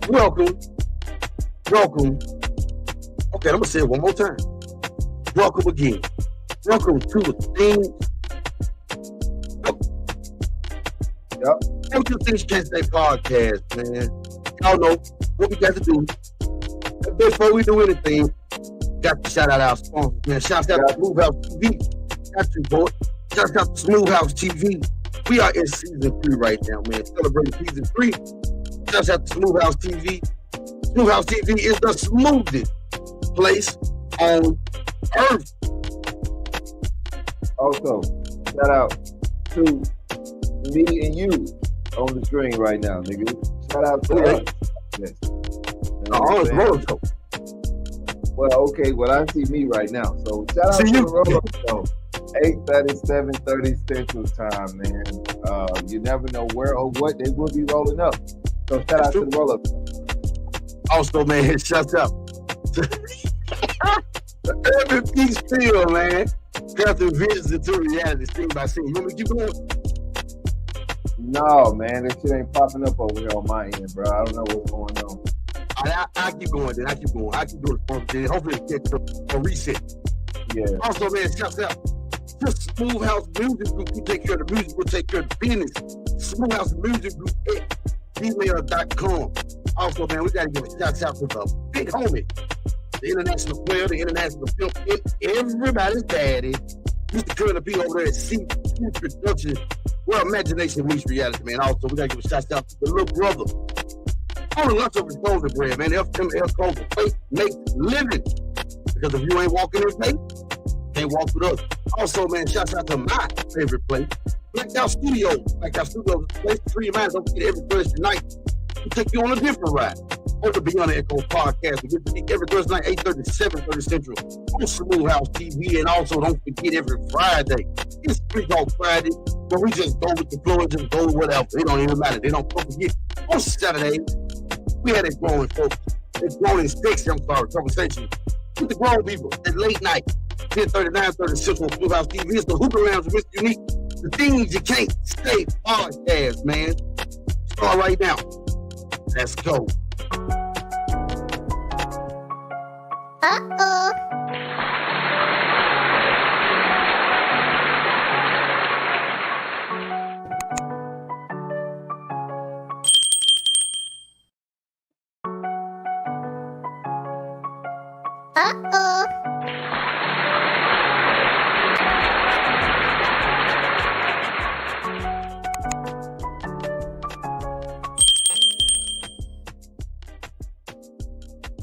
Welcome. Welcome. Okay, I'm going to say it one more time. Welcome again. Welcome to the things. Welcome to the Things You Can't Say podcast, man. Y'all know what we got to do. Before we do anything, got to shout out our sponsors, man. Shout out to Smooth House TV. Got you, boy. Shout out to Smooth House TV. We are in season 3 right now, man. Celebrating season 3. Shout out to Smooth House TV. Smooth House TV is the smoothest place on earth. Also, shout out to me and you on the screen right now, nigga. Shout out to us. Yes. It's roller coaster. Well, okay, I see me right now. So shout out to the roller coaster. 8:30, 7:30 Central Time, man. You never know where or what they will be rolling up. So shout out to the roller coaster. Also, man, shout out to every piece still, man. Got to visit to reality scene by scene. You want me to keep going? No, man, this shit ain't popping up over here on my end, bro. I don't know what's going on. I keep going, then. I keep doing it. Hopefully it gets a reset. Yeah. Also, man, shout out to Smooth House Music Group. We take care of the music. We'll take care of the business. Smooth House Music Group at gmail.com. Also, man, we got to give a shout out to the big homie, the international player, the international film, everybody's daddy. Mr. Curly P over there at C Production, where imagination meets reality, man. Also, we got to give a shout out to the little brother on the lunch over clothing brand, man. FML Clothing, faith makes living. Because if you ain't walking in faith, can't walk with us. Also, man, shout out to my favorite place, Blackout Studios. Blackout Studios is a place to free your mind. Don't forget every Thursday night. We take you on a different ride. On the Beyond the Echo podcast. We get to meet every Thursday night, 8:30, 7:30 Central on Smooth House TV. And also, don't forget every Friday. It's free called Friday, where we just go with the flow and just go with whatever. It don't even matter. They don't forget. On Saturdays, we had it growing folks. It's growing sticks, conversation with the grown people at late night, 10:30, 9:30 Central Smooth House TV. It's the Hooper Lounge with Mr. Unique. The Things You Can't Say podcast, man. Start right now. Let's go.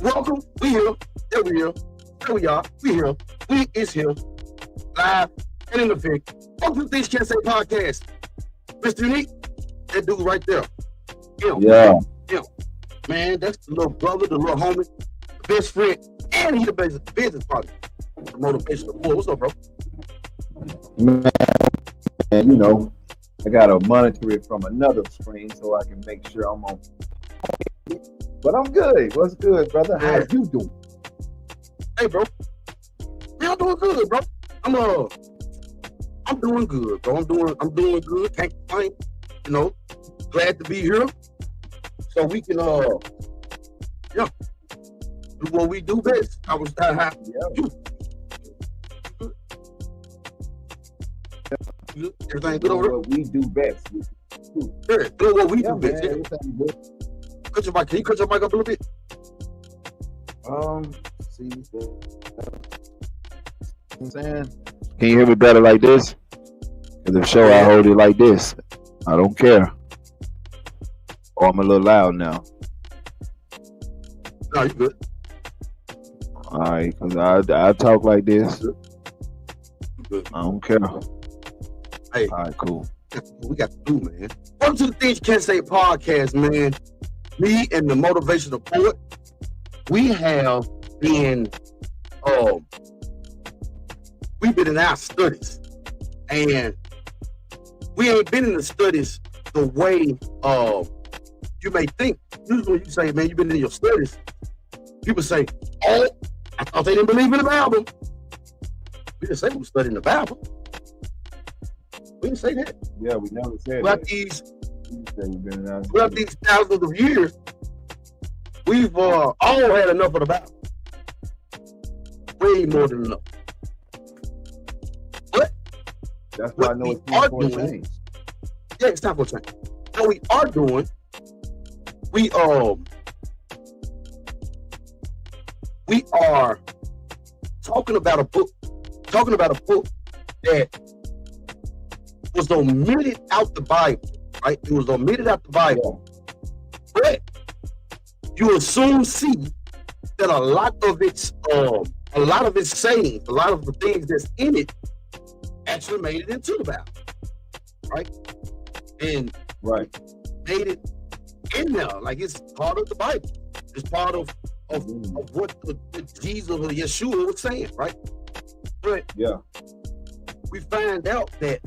Welcome. We here. There we are. There we are. We here. We is here. Live and in effect. Welcome to the Things You Can't Say podcast. Mr. Unique, that dude right there. Him. Yeah. Him. Man, that's the little brother, the little homie, the best friend, and he the business partner. The motivational boy. What's up, bro? Man, you know, I gotta monitor it from another screen so I can make sure I'm on. But I'm good. What's good, brother? How you doing? Hey, bro. Man, I'm doing good, bro. I'm doing good, bro. I'm doing good. Can't complain. You know, glad to be here. So we can do what we do best. I was happy. Yeah. Everything good over there? What we do best. Yeah, do what we do best. Man, everything good. Cut your mic. Can you cut your mic up a little bit? See, I'm saying. Can you hear me better like this? Because if so, I hold it like this. I don't care. Or I'm a little loud now. No, you good. All right, because I talk like this. You good. I don't care. Hey. All right, cool. We got to do, man. Welcome to the Things You Can't Say podcast, man. Me and the motivational poet, we have been, we've been in our studies, and we ain't been in the studies the way you may think. Usually when you say, man, you've been in your studies, people say, oh, I thought they didn't believe in the Bible. We didn't say we were studying the Bible. We didn't say that. Yeah, we never said throughout that. these We've been in our throughout these thousands of years, We've all had enough of the Bible. Way more than enough. But that's why I know it's time for a change. Yeah, it's time for a change. What we are doing, we are talking about a book that was omitted out the Bible, right? It was omitted out the Bible. But you will soon see that a lot of its sayings, a lot of the things that's in it actually made it into the Bible. Right? And made it in there. Like it's part of the Bible. It's part of what Jesus or Yeshua was saying, right? But we find out that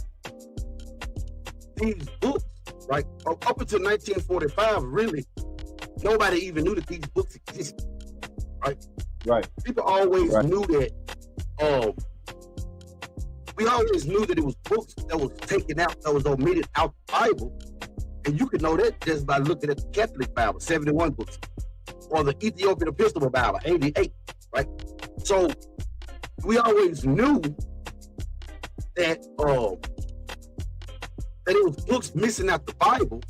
these books, right, up until 1945, really, nobody even knew that these books existed, right? Right. People always knew that. We always knew that it was books that was taken out, that was omitted out the Bible, and you could know that just by looking at the Catholic Bible, 71 books, or the Ethiopian Episcopal Bible, 88, right? So we always knew that that it was books missing out the Bible,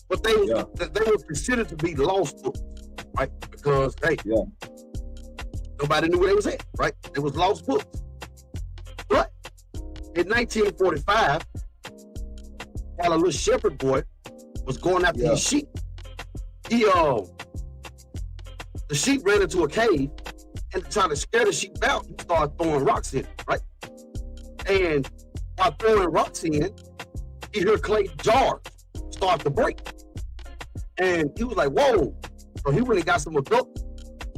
but they were considered to be lost books, right? Because nobody knew where they was at, right? It was lost books. But in 1945, while a little shepherd boy was going after his sheep, the sheep ran into a cave, and trying to scare the sheep out, he started throwing rocks in it, right? And while throwing rocks in, he heard clay jars start to break. And he was like, whoa. So he went and got some adults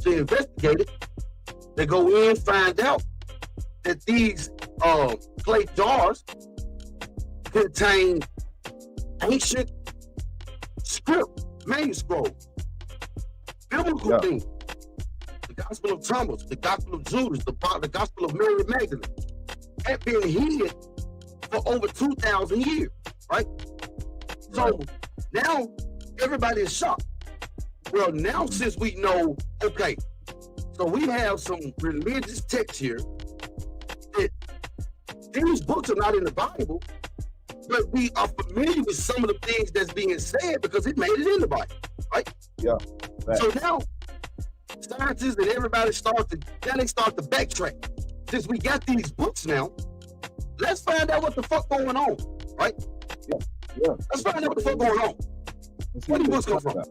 to investigate it. They go in, find out that these clay jars contain ancient script, manuscripts, biblical things. The Gospel of Thomas, the Gospel of Judas, the Gospel of Mary Magdalene had been hid for over 2,000 years, right? So now everybody is shocked. Well, now since we know, okay, so we have some religious texts here that these books are not in the Bible, but we are familiar with some of the things that's being said because it made it in the Bible, right? Yeah. Right. So now scientists and everybody start to backtrack. Since we got these books now, let's find out what the fuck going on, right? Yeah. Let's find out what the fuck going on. Where these books come from?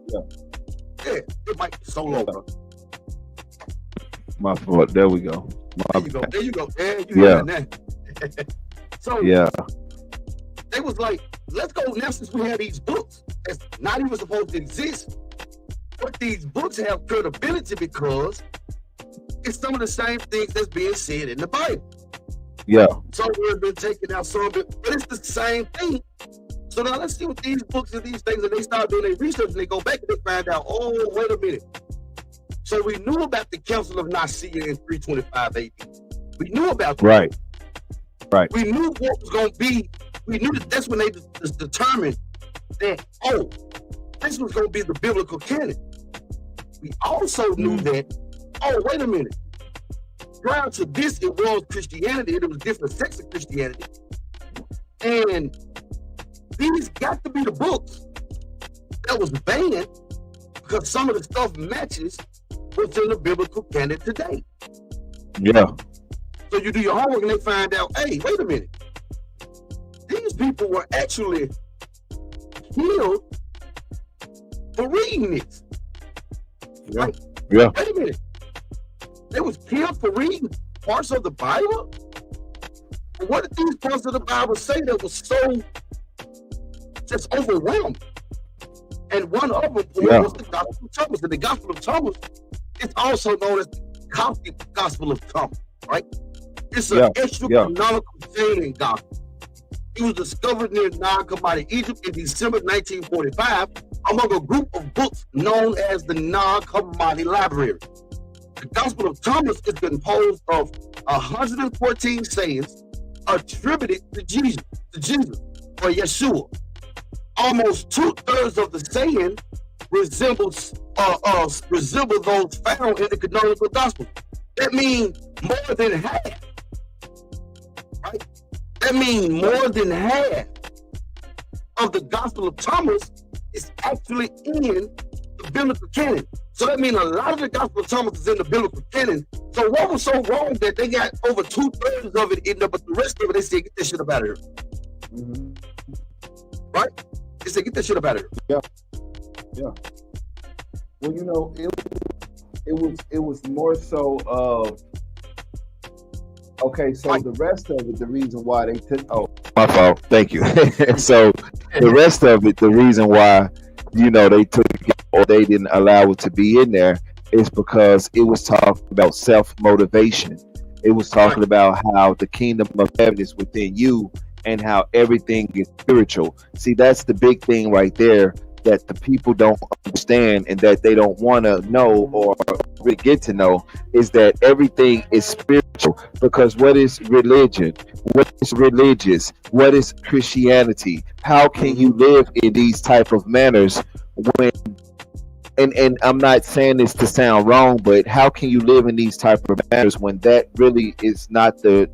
Yeah, it might be so low, bro. My fault. There we go. There you go. There you go. So they was like, let's go now since we have these books that's not even supposed to exist. But these books have credibility because it's some of the same things that's being said in the Bible. Yeah. Some have been taken out, some of it, but it's the same thing. So now let's see what these books and these things, and they start doing their research and they go back and they find out, oh, wait a minute. So we knew about the Council of Nicaea in 325 AD. We knew about that. Right. We knew what was going to be. We knew that's when they determined that, oh, this was going to be the biblical canon. We also knew that, oh, wait a minute. Prior to this, it was Christianity. It was different sects of Christianity. And these got to be the books that was banned because some of the stuff matches what's in the biblical canon today. Yeah. So you do your homework and they find out, hey, wait a minute. These people were actually killed for reading this. Like, wait a minute. They was killed for reading parts of the Bible? What did these parts of the Bible say that was so just overwhelming? And one of them was the Gospel of Thomas. And the Gospel of Thomas is also known as the Coptic Gospel of Thomas, right? It's an extra canonical chain in gospel. It was discovered near Nag-Hammadi, Egypt in December 1945 among a group of books known as the Nag-Hammadi Library. The Gospel of Thomas is composed of 114 sayings attributed to Jesus or Yeshua. Almost 2/3 of the saying resemble those found in the canonical gospel. That means more than half, right? That means more than half of the Gospel of Thomas is actually in the biblical canon. So that means a lot of the Gospel of Thomas is in the biblical canon. So what was so wrong that they got over 2/3 of it in there, but the rest of it, they said, get that shit up out of here. Right? They said, get that shit up out of here. Yeah. Well, you know, it was more so okay, so the rest of it, the reason why they took my fault. Thank you. So the rest of it, the reason why, you know, they took it or they didn't allow it to be in there is because it was talking about self-motivation. It was talking about how the kingdom of heaven is within you and how everything is spiritual. See, that's the big thing right there that the people don't understand and that they don't want to know or really get to know is that everything is spiritual. Because what is religion? What is religious? What is Christianity? How can you live in these type of manners when and I'm not saying this to sound wrong, but how can you live in these type of manners when that really is not the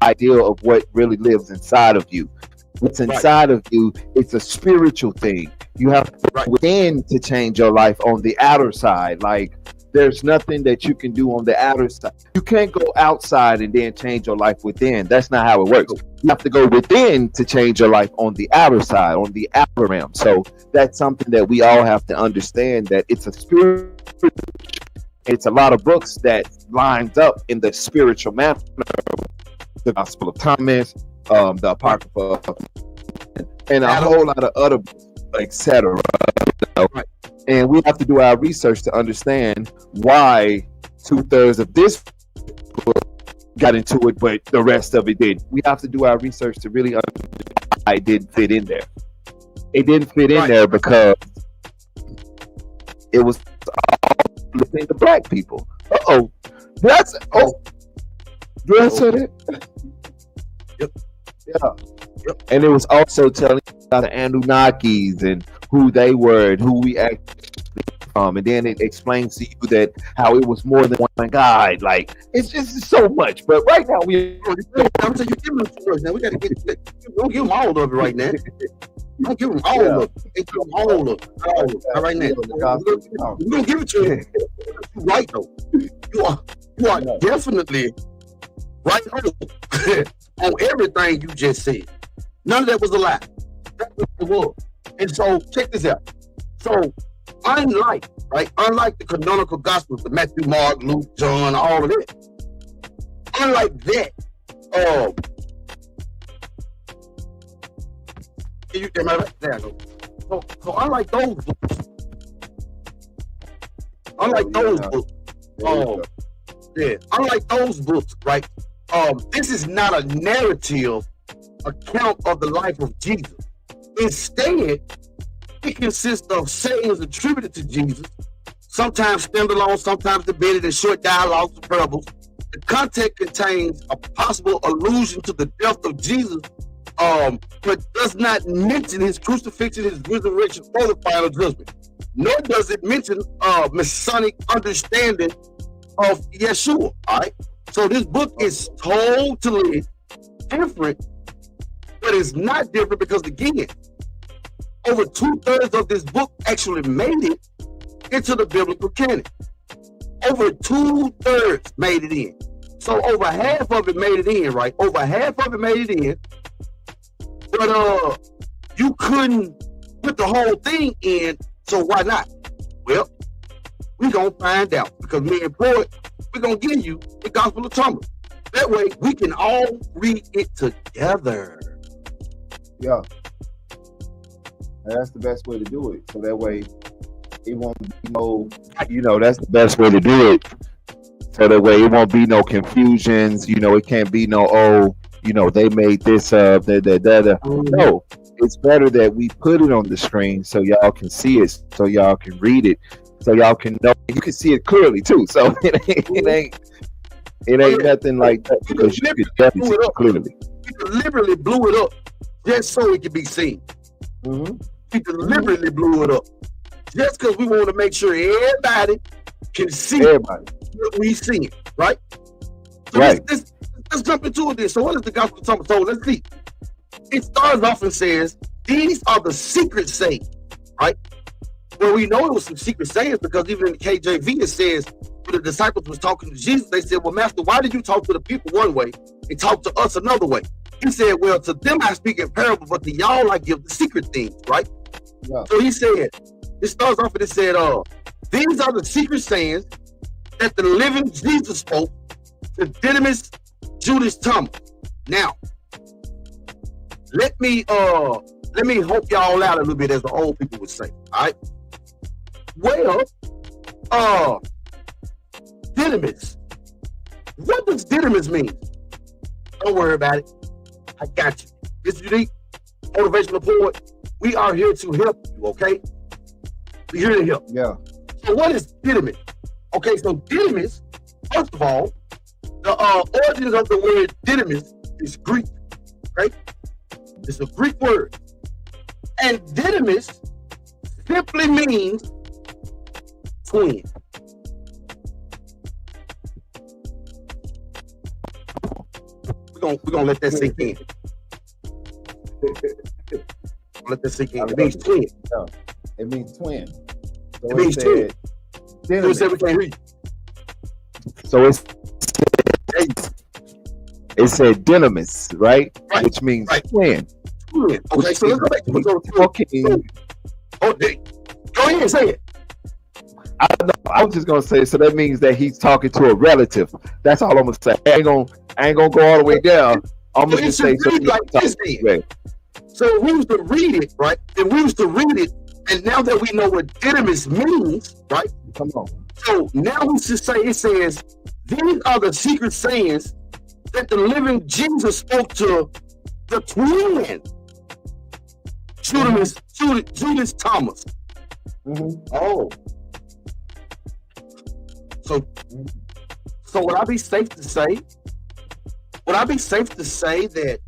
ideal of what really lives inside of you? What's inside of you, it's a spiritual thing. You have to go within to change your life on the outer side. Like, there's nothing that you can do on the outer side. You can't go outside and then change your life within. That's not how it works. You have to go within to change your life on the outer side, on the outer realm. So that's something that we all have to understand, that it's a spiritual. It's a lot of books that lines up in the spiritual manner. The Gospel of Thomas, the Apocrypha, and a whole lot of other books, etc. You know? And we have to do our research to understand why 2/3 of this book got into it, but the rest of it did. We have to do our research to really understand why it didn't fit in there. It didn't fit in there because it was all within the black people. Did I say that? Yep. Yeah. Yep. And it was also telling you about the Anunnakis and who they were and who we actually from. And then it explains to you that how it was more than one God. Like, it's just so much. But right now we I'm saying, you give them too much now. We gotta don't give them all of it right now. Don't give them all of it. Give them all of it. All right now. We're gonna give it to you. You're right though. You are definitely right on everything you just said. None of that was a lie. That's what it was. And so check this out. So unlike the canonical gospels, the Matthew, Mark, Luke, John, all of that. Unlike that, so unlike those books, unlike those books, right? This is not a narrative account of the life of Jesus. Instead, it consists of sayings attributed to Jesus, sometimes standalone, sometimes debated in short dialogues and parables. The context contains a possible allusion to the death of Jesus, but does not mention his crucifixion, his resurrection, or the final judgment. Nor does it mention Masonic understanding of Yeshua. All right. So this book is totally different, but it's not different because, again, over 2/3 of this book actually made it into the biblical canon. Over 2/3 made it in. So over half of it made it in, right? Over half of it made it in. But you couldn't put the whole thing in, so why not? Well, we're gonna find out, because me and Poet, we're gonna give you the Gospel of Thomas. That way we can all read it together. Yeah. That's the best way to do it. So that way it won't be no, that's the best way to do it. So that way it won't be no confusions. It can't be no, they made this up, No, it's better that we put it on the screen so y'all can see it, so y'all can read it, so y'all can know. You can see it clearly too. So it ain't nothing like that, because you can definitely see it clearly. You deliberately blew it up just so it could be seen. Mm-hmm. He deliberately blew it up just because we want to make sure everybody can see what we see, right? So right. Let's jump into it then. So what is the gospel of Thomas? So let's see. It starts off and says, these are the secret sayings, right? Well, we know it was some secret sayings because even in the KJV it says when the disciples was talking to Jesus, they said, well, Master, why did you talk to the people one way and talk to us another way? He said, well, to them I speak in parable, but to y'all I give the secret things, right? Yeah. So he said, it starts off and it said, these are the secret sayings that the living Jesus spoke to Didymus Judas Thomas. Now, let me help y'all out a little bit, as the old people would say. All right. Well, Didymus. What does Didymus mean? Don't worry about it. I got you. This unique motivational poet. We are here to help you, okay? We're here to help. Yeah. So what is Didymus? Okay, so Didymus, first of all, the origins of the word Didymus is Greek, right? It's a Greek word. And Didymus simply means twin. We're gonna let that sink in. Let that sink in. It means twin. No, it means twin. So it means twin. So it said we can't read. So it said dynamis, right? Which means twin. Twin. Okay, so let's go back to the go ahead and say it. I was just gonna say, so that means that he's talking to a relative. That's all I'm gonna say. I ain't gonna go all the way down. I'm gonna just say so like this then. So we used to read it, right? And we used to read it, and now that we know what Didymus means, right? Come on. So now we should say it says, these are the secret sayings that the living Jesus spoke to the twin, Judas Thomas. Mm-hmm. Oh. So would I be safe to say? Would I be safe to say that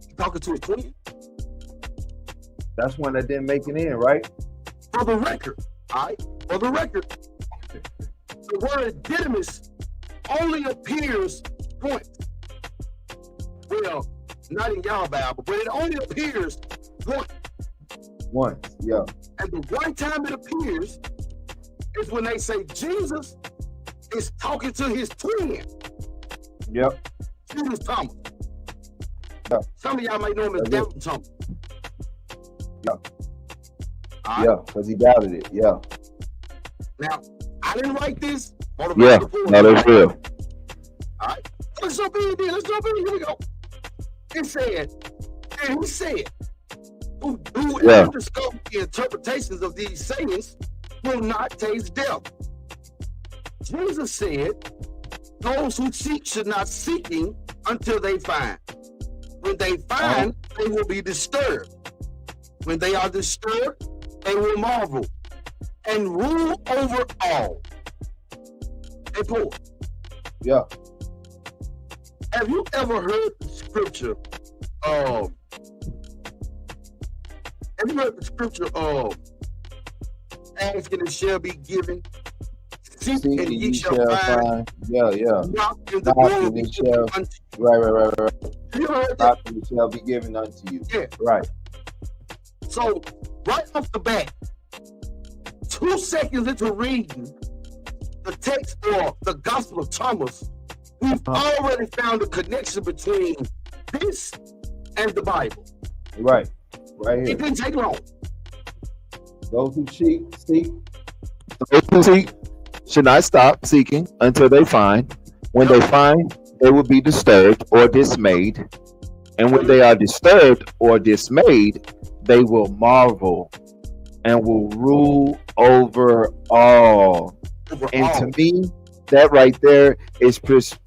you're talking to a twin? That's one that didn't make it in, right? For the record, all right? For the record, the word Didymus only appears once. Well, not in y'all Bible, but it only appears once. Once, yeah. And the one time it appears is when they say Jesus is talking to his twin. Yep. Judas Thomas. Yeah. Some of y'all might know him as Doubting Thomas. Yeah. Right. Yeah, because he doubted it. Yeah. Now, I didn't write this. Yeah, no, that's real. All right. Let's jump in then. Let's jump in. Here we go. It said, and he said, whoever discovers the interpretations of these sayings will not taste death. Jesus said, those who seek should not seeking until they find. When they find, they will be disturbed. When they are disturbed, they will marvel and rule over all. Hey, Paul. Yeah. Have you ever heard the scripture? Have you heard the scripture? Ask and it shall be given. Seek and ye shall find. Yeah. Knock and the door will be opened unto you. Right. Have you heard that? Knock and it shall be given unto you. Yeah. Right. So right off the bat, 2 seconds into reading the text or the Gospel of Thomas, we've already found a connection between this and the Bible. Right here. It didn't take long. Those who seek should not stop seeking until they find. When they find, they will be disturbed or dismayed. And when they are disturbed or dismayed, they will marvel and will rule over all. To me, that right there is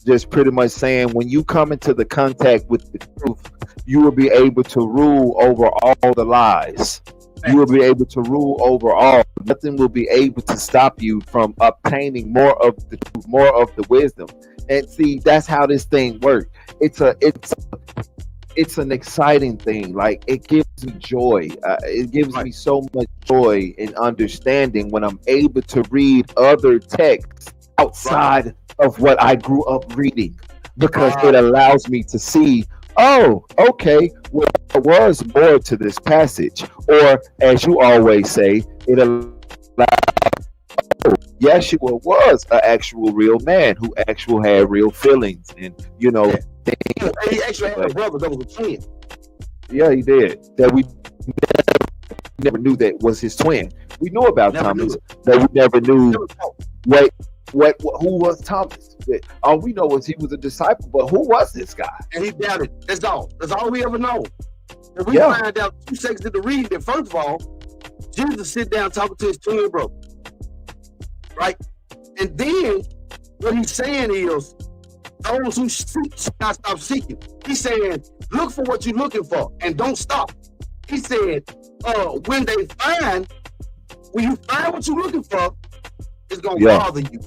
just pretty much saying when you come into the contact with the truth, you will be able to rule over all the lies. You will be able to rule over all. Nothing will be able to stop you from obtaining more of the truth, more of the wisdom. And see, that's how this thing works. It's it's an exciting thing. Like, it gives me joy. It gives me so much joy and understanding when I'm able to read other texts outside of what I grew up reading, because it allows me to see, oh, okay, well, there was more to this passage. Or, as you always say, it allows, Yeshua was an actual real man who actually had real feelings, and And he actually had a brother that was a twin. Yeah, he did. That we never knew that was his twin. We knew about Thomas, that we never knew who was Thomas. All we know was he was a disciple, but who was this guy? And he doubted. That's all. That's all we ever know. And we find out 2 seconds into reading that, first of all, Jesus sit down talking to his twin brother. Right? And then what he's saying is, those who seek shall not stop seeking. He's saying, look for what you're looking for and don't stop. He said, when you find what you're looking for, it's going to bother you.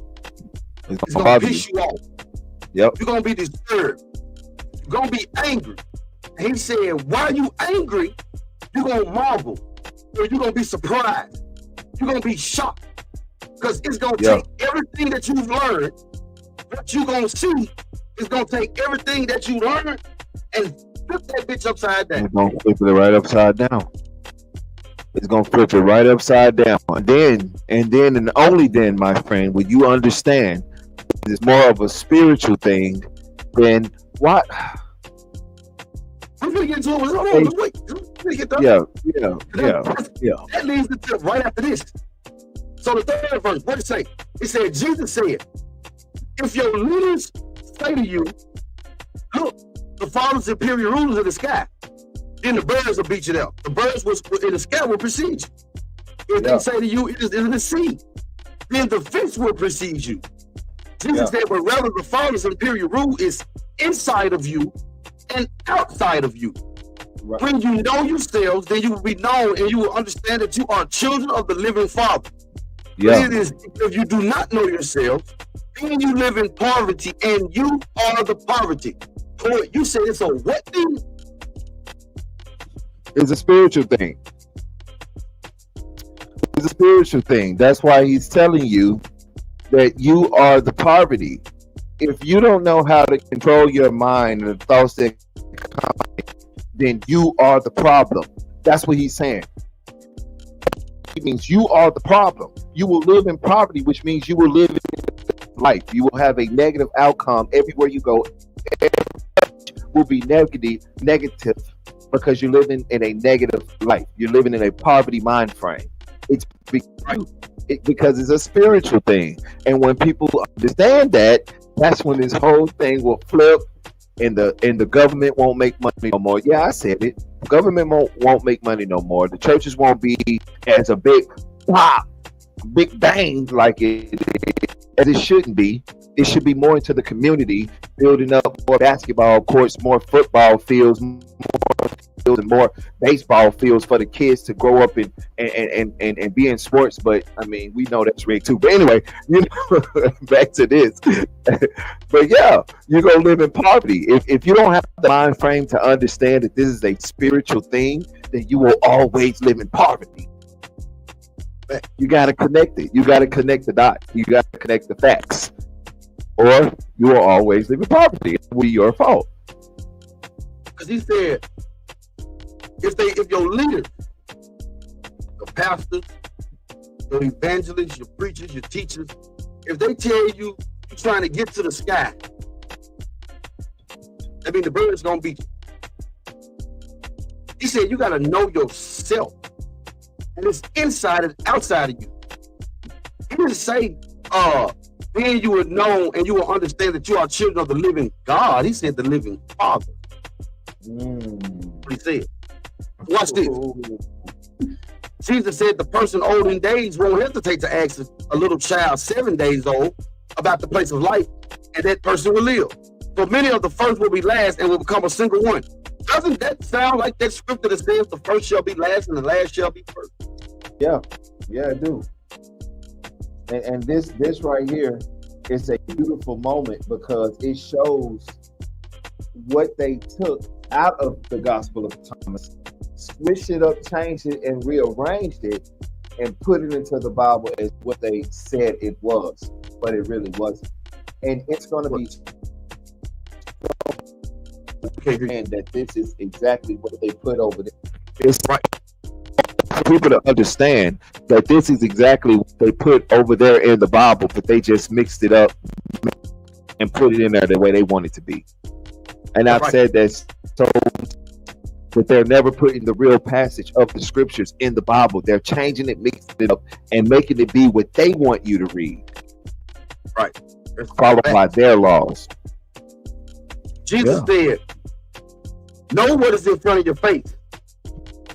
It's going to piss you off. Yep. You're going to be disturbed. You're going to be angry. And he said, while you angry, you're going to marvel. Or you're going to be surprised. You're going to be shocked. Because it's going to take everything that you've learned. What you're going to see is going to take everything that you learned and flip that bitch upside down. It's going to flip it right upside down. It's going to flip it right upside down. And then and only then, my friend, will you understand it's more of a spiritual thing than what? I'm going to get into it. Hold on, let's wait. Let's get done. Yeah. That leads to right after this. So the third verse, what did it say? It said, Jesus said, if your leaders say to you, look, the Father's imperial rulers in the sky, then the birds will beat you down. The birds in the sky will precede you. If they say to you, it is in the sea, then the fish will precede you. Jesus said, but rather the Father's imperial rule is inside of you and outside of you. Right. When you know yourselves, then you will be known and you will understand that you are children of the living Father. Yeah. It is, if you do not know yourselves, then you live in poverty, and you are the poverty. You said it's a what thing? It's a spiritual thing. It's a spiritual thing. That's why he's telling you that you are the poverty. If you don't know how to control your mind and the thoughts that come, then you are the problem. That's what he's saying. It means you are the problem. You will live in poverty, which means you will live in life. You will have a negative outcome everywhere you go. Will be negative because you're living in a negative life. You're living in a poverty mind frame. It's because it's a spiritual thing. And when people understand that, that's when this whole thing will flip, and the government won't make money no more. Yeah, I said it. Government won't make money no more. The churches won't be as a big pop, big bang like as it shouldn't be. It should be more into the community, building up more basketball courts, more football fields, and more baseball fields for the kids to grow up and be in sports. But I mean, we know that's rigged too. But anyway, back to this. But yeah, you're gonna live in poverty if you don't have the mind frame to understand that this is a spiritual thing. Then you will always live in poverty. You got to connect it. You got to connect the dots. You got to connect the facts, or you will always live in poverty. It will be your fault. Because he said, if your leaders, your pastors, your evangelists, your preachers, your teachers, if they tell you you're trying to get to the sky, that means the bird's gonna beat you. He said you gotta know yourself. And it's inside and outside of you. He didn't say, then you will know and you will understand that you are children of the living God. He said the living Father. What he said. Watch this. Jesus said the person old in days won't hesitate to ask a little child 7 days old about the place of life, and that person will live. For many of the first will be last and will become a single one. Doesn't that sound like that scripture that says the first shall be last and the last shall be first? Yeah, I do. And this right here is a beautiful moment because it shows what they took out of the Gospel of Thomas, switched it up, changed it, and rearranged it, and put it into the Bible as what they said it was, but it really wasn't. And it's going to be and that this is exactly what they put over there. It's right for people to understand that this is exactly what they put over there in the Bible, but they just mixed it up and put it in there the way they want it to be. And I've said that so that they're never putting the real passage of the scriptures in the Bible. They're changing it, mixing it up, and making it be what they want you to read. Right. Followed by their laws. Jesus said, know what is in front of your face,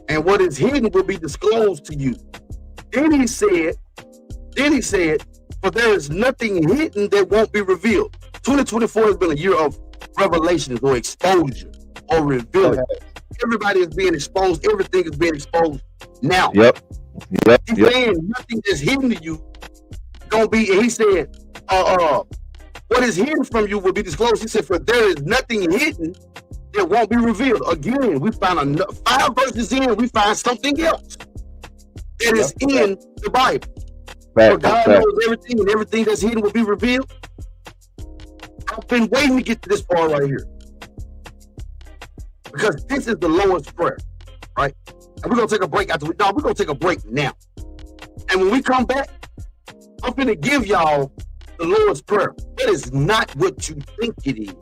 and what is hidden will be disclosed to you. Then he said, for there is nothing hidden that won't be revealed. 2024 has been a year of revelations or exposure or revealing. Everybody is being exposed. Everything is being exposed now. He's saying nothing that's hidden to you gonna be. And he said, what is hidden from you will be disclosed. He said, for there is nothing hidden that won't be revealed. Again, we find 5 verses in, we find something else that is in the Bible. For God knows everything, and everything that's hidden will be revealed. I've been waiting to get to this part right here, because this is the Lord's Prayer, right? And we're gonna take a break we're gonna take a break now. And when we come back, I'm gonna give y'all the Lord's Prayer. It is not what you think it is.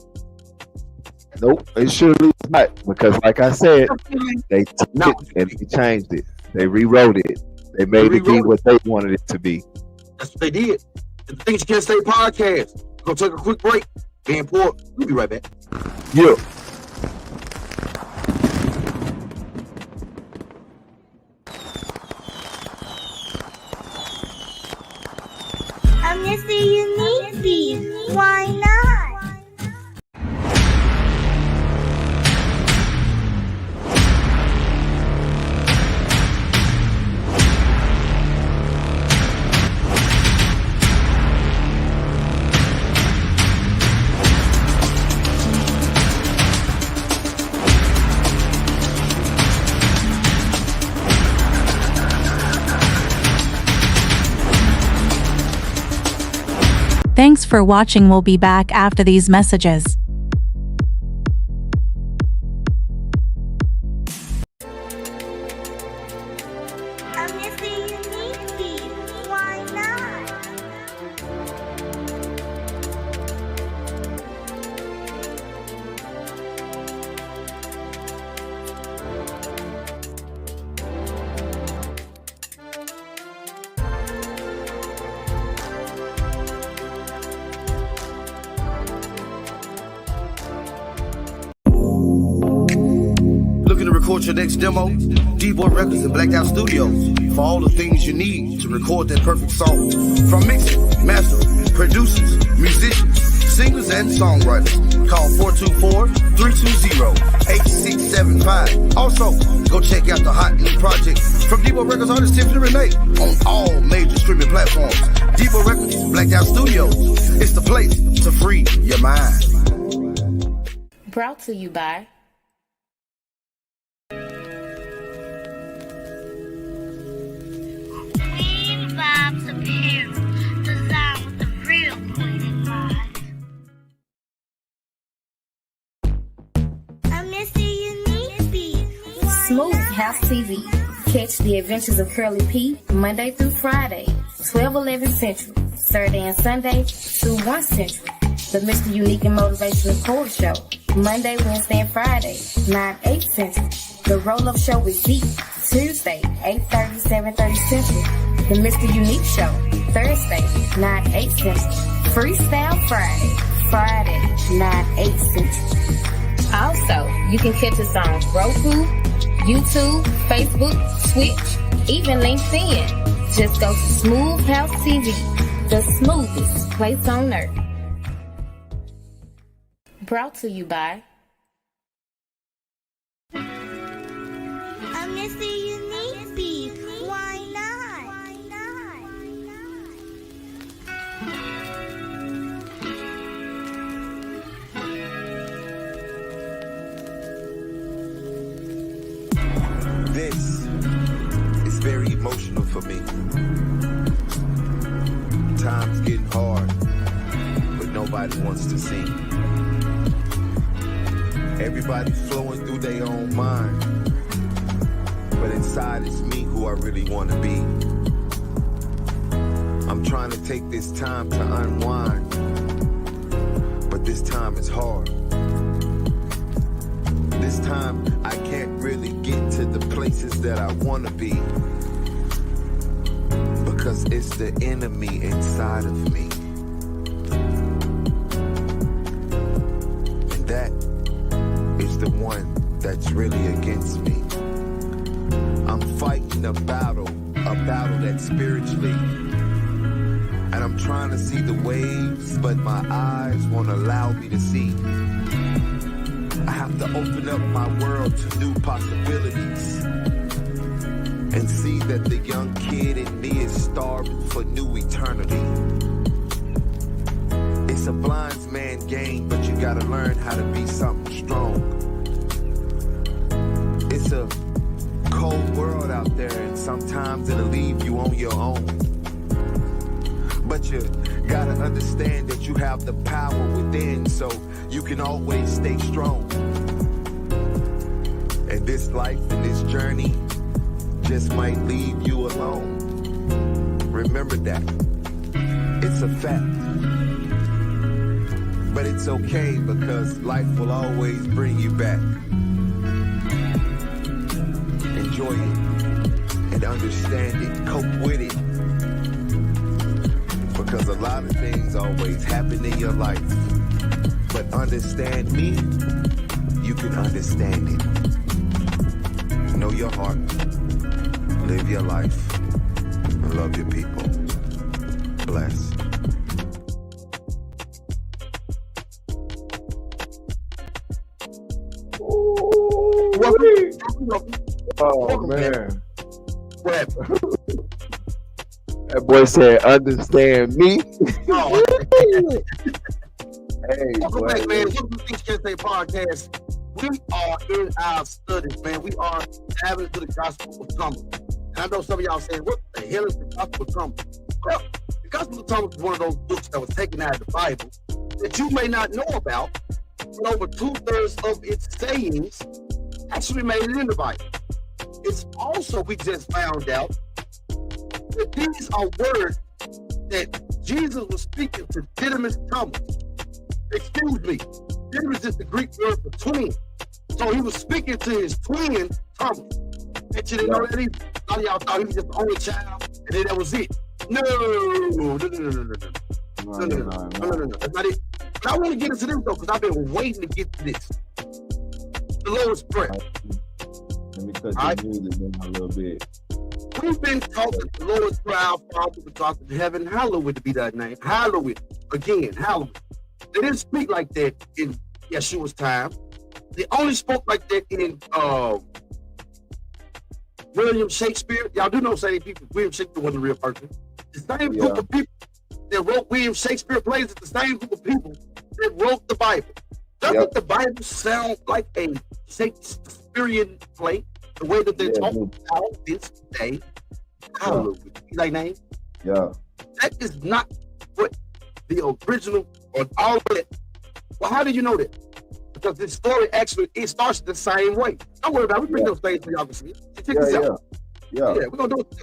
Nope, it surely is not, because like I said, they took it and they changed it. They rewrote it. They made it be what they wanted it to be. That's what they did. The Things You Can't Say podcast. We're gonna take a quick break. Van Port, we'll be right back. Yeah. I'm Mr. Unique. Why not? Thanks for watching. We'll be back after these messages. I'm Mr. Unique. Why not? Looking to record your next demo? D-Boy Records and Blacked Out Studios for all the things you need to record that perfect song. From mixing, mastering, producers, musicians, singers, and songwriters. Call 424-320-8675. Also, go check out the hot new project from D-Boy Records artist Tiffany Renee on all major streaming platforms. D-Boy Records, Blacked Out Studios. It's the place to free your mind. Brought to you by Queen Vibes Apparel, designed with the real queen in mind. I'm Mr. Unique. Smooth House TV. Catch the adventures of Curly P Monday through Friday, 12-11 Central, Saturday and Sunday, 2-1 Central. The Mr. Unique and Motivational Poet Show, Monday, Wednesday, and Friday, 9-8 Central. The Roll-Up Show with Zeke, Tuesday, 8:30, 7:30 Central. The Mr. Unique Show, Thursday, 9-8 Central. Freestyle Friday, 9-8 Central. Also, you can catch us on Roku, YouTube, Facebook, Twitch, even LinkedIn. Just go to Smooth House TV, the smoothest place on earth. Brought to you by I'm Mr. Unique. Why not? for me. Time's getting hard, but nobody wants to see. Everybody's flowing through their own mind, but inside it's me who I really want to be. I'm trying to take this time to unwind, but this time is hard. This time I can't really get to the places that I want to be, because it's the enemy inside of me. And that is the one that's really against me. I'm fighting a battle that's spiritually. And I'm trying to see the waves, but my eyes won't allow me to see. I have to open up my world to new possibilities and see that the young kid in me is starving for new eternity. It's a blind man's game, but you gotta learn how to be something strong. It's a cold world out there, and sometimes it'll leave you on your own. But you gotta understand that you have the power within, so you can always stay strong. And this life and this journey just might leave you alone. Remember that. It's a fact. But it's okay, because life will always bring you back. Enjoy it and understand it. Cope with it. Because a lot of things always happen in your life. But understand me, you can understand it. Know your heart, live your life, and love your people. Bless. Oh, man. That boy said, understand me. Oh. Hey, Welcome back, man. Welcome to the Things Can't Say podcast. We are in our studies, man. We are diving into the Gospel of Thomas. And I know some of y'all saying, what the hell is the Gospel of Thomas? Well, the Gospel of Thomas is one of those books that was taken out of the Bible that you may not know about, but over 2/3 of its sayings actually made it in the Bible. It's also, we just found out, that these are words that Jesus was speaking to Didymus Thomas. Excuse me, Didymus is the Greek word for twin. So he was speaking to his twin, Thomas. Bet you didn't know that either. A lot of y'all thought he was just the only child, and then that was it. No. That's not it. But I want to get into this, though, because I've been waiting to get to this. The Lord's Prayer. Let me cut your music in a little bit. We've been talking the Lord's Prayer, our Father, which art in heaven, hallowed be thy name. Hallowed. Again, hallowed. They didn't speak like that in Yeshua's time. They only spoke like that in William Shakespeare. Y'all do know some people, William Shakespeare wasn't a real person. The same group of people that wrote William Shakespeare plays is the same group of people that wrote the Bible. Doesn't the Bible sound like a Shakespearean play? The way that they talk about this day, hallowed be thy name. Yeah. That is not what the original or all of it. Well, how do you know that? Because this story actually, it starts the same way. Don't worry about it. We bring those things so y'all can see it. Check this out. Yeah, we're going to do it.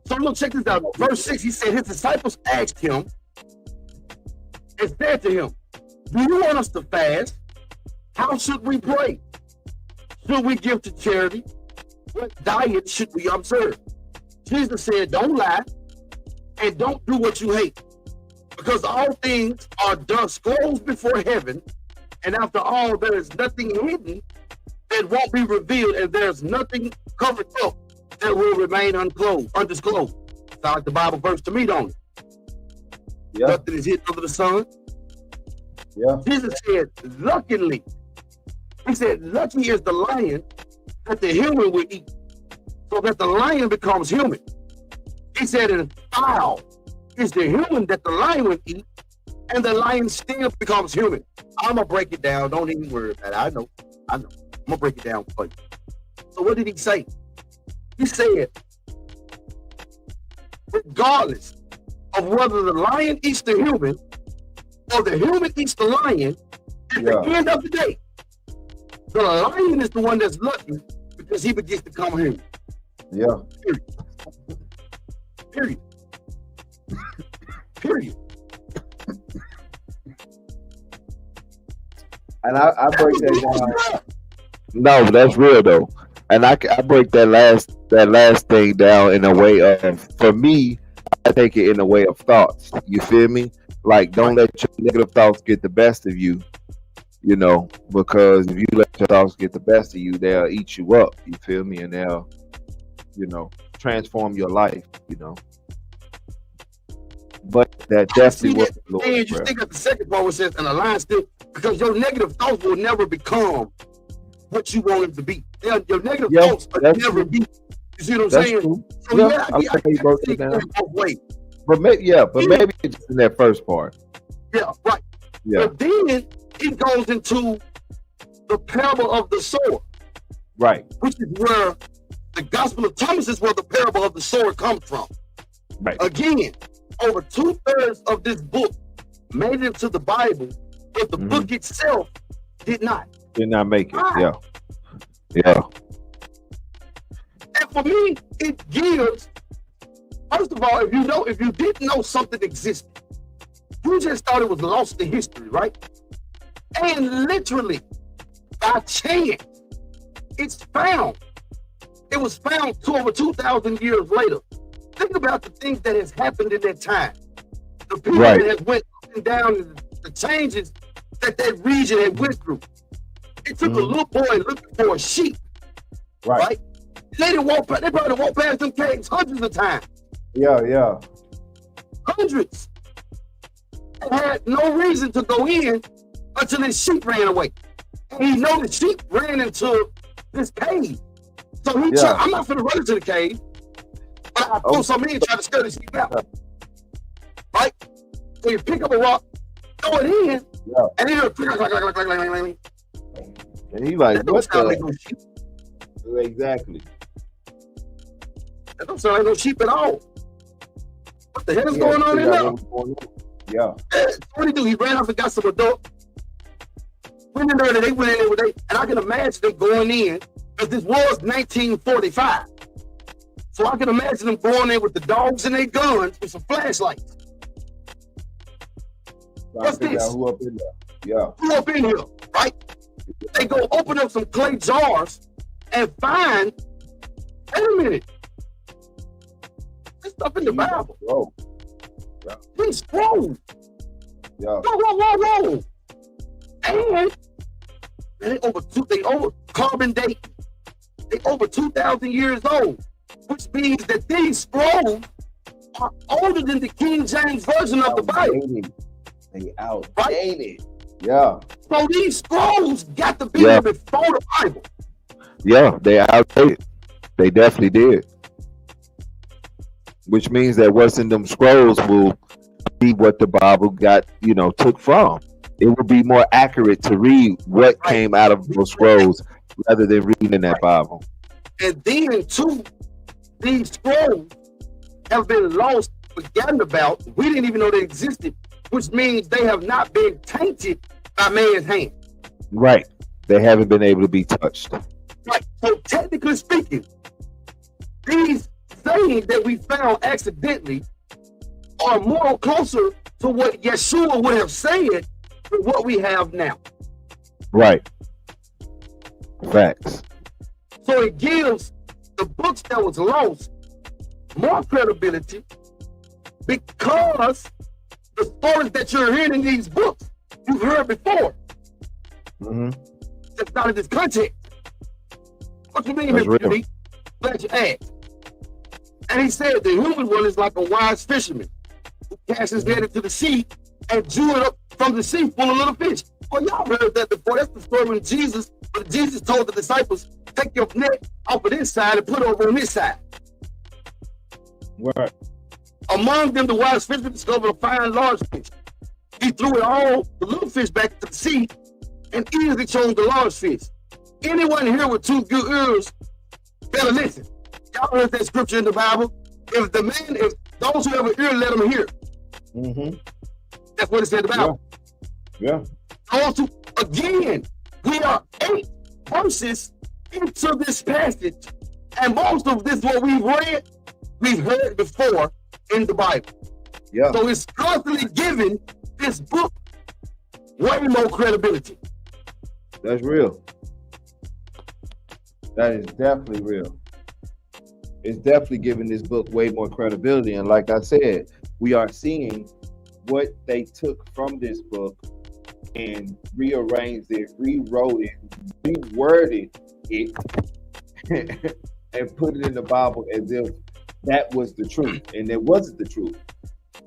So I'm going to check this out. Verse 6, he said, his disciples asked him and said to him, do you want us to fast? How should we pray? Should we give to charity? What diet should we observe? Jesus said, don't lie and don't do what you hate, because all things are disclosed before heaven, and after all, there is nothing hidden that won't be revealed, and there's nothing covered up that will remain undisclosed. Sound like the Bible verse to me, don't it? Yeah. Nothing is hidden under the sun. Yeah. Jesus said, luckily, he said, lucky is the lion that the human will eat, so that the lion becomes human. He said, and foul is the human that the lion would eat, and the lion still becomes human. I'm going to break it down. Don't even worry about it. I know. I'm going to break it down for you. So what did he say? He said, regardless of whether the lion eats the human or the human eats the lion, at the end of the day, the lion is the one that's lucky because he begins to come human. Yeah. Period. Period. And I break that down. No, that's real though, and I break that last thing down in a way of, for me, I take it in a way of thoughts. You feel me? Like, don't let your negative thoughts get the best of you. You know, because if you let your thoughts get the best of you, they'll eat you up. You feel me? And they'll, you know, transform your life. You know. But that definitely was the Lord. And you think of the second part, which says, and align still, because your negative thoughts will never become what you want them to be. Your negative thoughts will never be. You see what I'm saying? True. So I think both it down. Both ways. But maybe it's just in that first part. Yeah, right. Yeah. But then it goes into the parable of the sower. Right. Which is where the Gospel of Thomas is where the parable of the sower comes from. Right. Again, over 2/3 of this book made it into the Bible, but the book itself did not. Did not make it. Right. Yeah. Yeah. And for me, it gives, first of all, if you didn't know something existed, you just thought it was lost in history, right? And literally, by chance, it's found. It was found over 2,000 years later. Think about the things that has happened in that time. The people that have went up and down, and the changes that region had went through. It took a little boy looking for a sheep, right? They probably walked past them caves hundreds of times. Yeah. Hundreds. And had no reason to go in until his sheep ran away. And he know the sheep ran into this cave. So he I'm not finna run into the cave, but I pull some in and try to scare the sheep out. Right? So you pick up a rock, throw it in, and then and he like, what the? Exactly. That don't sound like no sheep at all. What the hell is going on in there? Yeah. What did he do? He ran off and got some adult. Went in there and they went in there with and I can imagine them going in, because this was 1945. So I can imagine them going in with the dogs and their guns with some flashlights. What's this? Who up in there? Yeah. Who up in here, right? They go open up some clay jars and find, wait a minute, this stuff in the Bible. Whoa. Yeah. These scrolls. Yeah. Whoa. And they over carbon date. They over 2,000 years old, which means that these scrolls are older than the King James version of the Bible. They outdated. Yeah. So these scrolls got to be there before the Bible. Yeah, they outdated. They definitely did. Which means that what's in them scrolls will be what the Bible took from. It will be more accurate to read what came out of those scrolls rather than reading that Bible. And then too, these scrolls have been lost, forgotten about. We didn't even know they existed, which means they have not been tainted by man's hand. Right. They haven't been able to be touched. Right. So technically speaking, these things that we found accidentally are more closer to what Yeshua would have said than what we have now. Right. Facts. So it gives the books that was lost more credibility, because the stories that you're hearing in these books, you've heard before. Just not in this context. What you mean, Mr. Unique? Glad you asked. And he said the human one is like a wise fisherman who casts his net into the sea and drew it up from the sea full of little fish. Well, y'all heard that before. That's the story when Jesus told the disciples, take your net off of this side and put it over on this side. Right. Among them, the wise fisherman discovered a fine large fish. He threw it all, the little fish, back into the sea and easily chose the large fish. Anyone here with 2 good ears better listen. Y'all heard that scripture in the Bible. If Those who have an ear, let them hear. Mm-hmm. That's what it said about. Yeah. Also, again, we are 8 verses into this passage, and most of this, what we've read, we've heard before in the Bible. Yeah. So it's constantly giving this book way more credibility. That's real. That is definitely real. It's definitely giving this book way more credibility. And like I said, we are seeing what they took from this book and rearranged it, rewrote it, reworded it, and put it in the Bible as if that was the truth. And it wasn't the truth.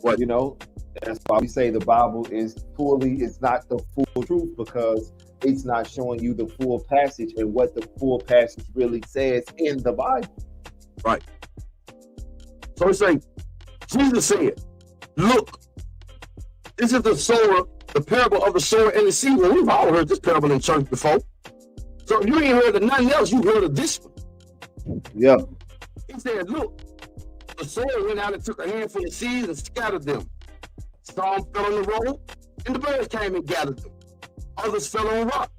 What? You know, that's why we say the Bible is it's not the full truth, because it's not showing you the full passage and what the full passage really says in the Bible. Right. So it's like, Jesus said, look, this is the sower, the parable of the sower and the seed. Well, we've all heard this parable in church before. So if you ain't heard of nothing else, you've heard of this one. Yeah. He said, look, the sower went out and took a handful of seeds and scattered them. Some fell on the road, and the birds came and gathered them. Others fell on rock,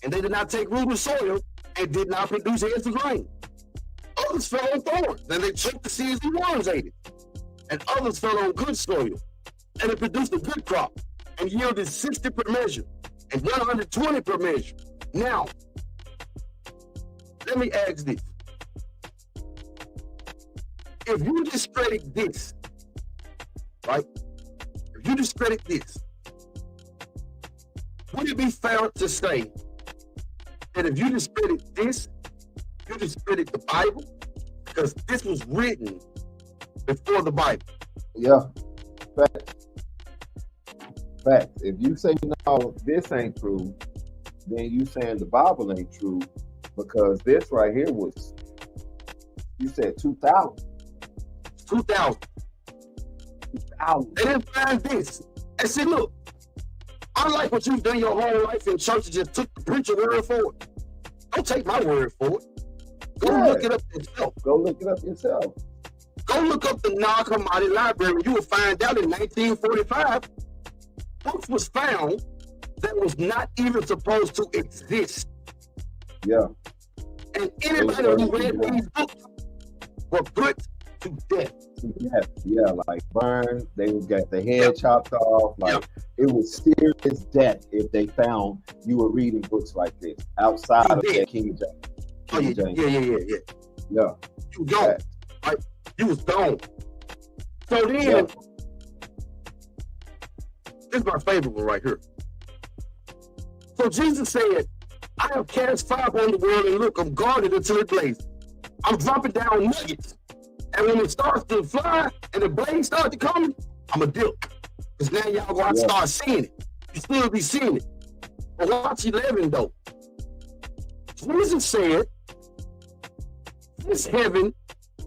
and they did not take root in soil and did not produce heads of grain. Others fell on thorns, and they choked the seeds and worms ate it. And others fell on good soil, and it produced a good crop and yielded 60 per measure and 120 per measure. Now, let me ask this. If you discredit this, right? If you discredit this, would it be fair to say that if you discredit this, you discredit the Bible? Because this was written before the Bible. Yeah. Fact. If you say, no, this ain't true, then you saying the Bible ain't true, because this right here was, you said 2000. 2000. They didn't find this. And said, look, unlike what you've done your whole life in church, just took the preacher word for it. Don't take my word for it. Go look it up yourself. Go look it up yourself. Go look up the Nag Hammadi Library. You will find out in 1945, books was found that was not even supposed to exist. Yeah. And anybody who read these books were put to death. Yeah, like burned. They would get the head chopped off. Like it was serious death if they found you were reading books like this outside of that King James. Yeah. You gone. Right? You was gone. So then, this is my favorite one right here. So Jesus said, I have cast fire on the world, and look, I'm guarded until it blazes. I'm dropping down nuggets. And when it starts to fly and the blaze start to come, I'm a dip. Because now y'all go out and start seeing it. You still be seeing it. But watch 11 though. Jesus said, this heaven